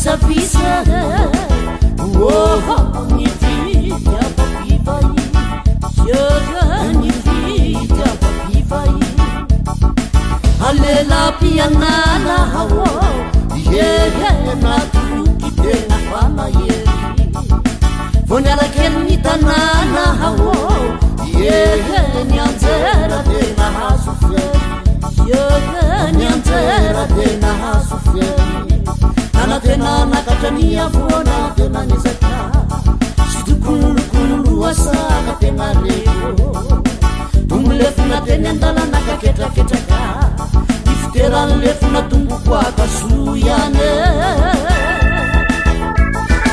visavisa ny vita papivai ny vita papivai alela pianana natuki tena fanayery vonialakely ny tanana ny anjera tena hazo fery ny anjera tena hazo fery nana tena nakatra avoana tena nizaka sy tokolokolo asaka tena reko tombolefona teny andalana kaketraketraka ny fiteranylefona tomboko akasoyane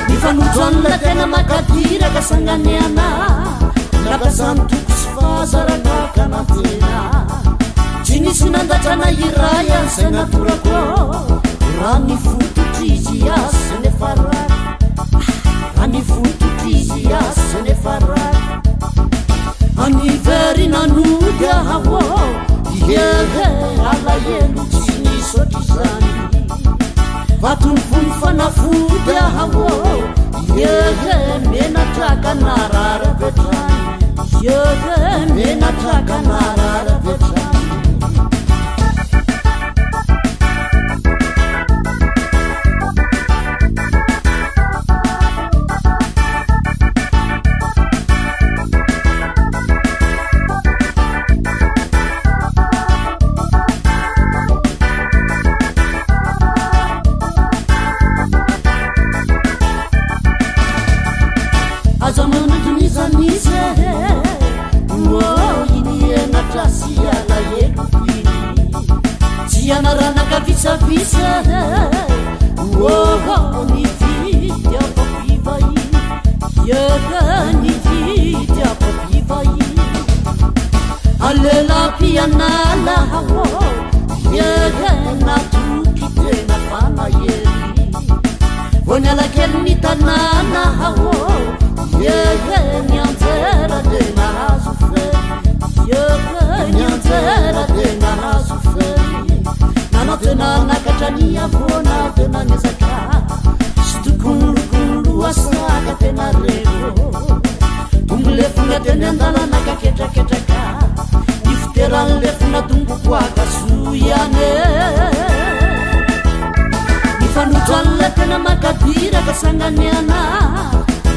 ny fanojoanla tena makadiraka sanganiana nakasany toko sy fahazarakaakanatena tsy nisy nandatrana iray azay natorako rany fototrizy asy nefarary rany fototrizy asy nefarary anivery nanody aho alahelo tsy nisotry zany vatomvony fanafody aho menatraka narara vetrany menatraka narara vetrany visavisa ny vita papivai ny vita papivai alela pianana natuki tena fanayery vonialakely ny tanana ny anjera tena hazo fery ny anjera tena hazo fery nana tena nakatra avoana tena nizaka sy tokolokolo asaka tena reko tombolefona teny andalana kaketraketraka ny fiteranylefona tomboko akasoyane ny fanojoanla tena makadiraka sanganiana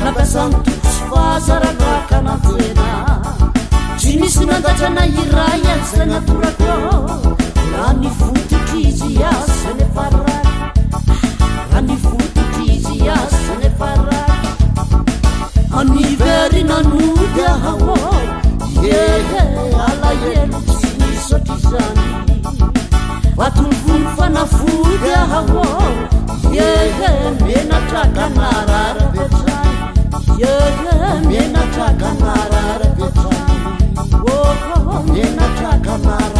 nakasany toko sy fahazarakaakanatena tsy nisy nandatrana iray azay natorako rany fototrizy asy nefarary rany fototrizy asy nefarary anivery nanody aho alahelo tsy nisotry zany vatomvony fanafody aho menatraka narara vetrany menatraka narara vetrany menatraka narara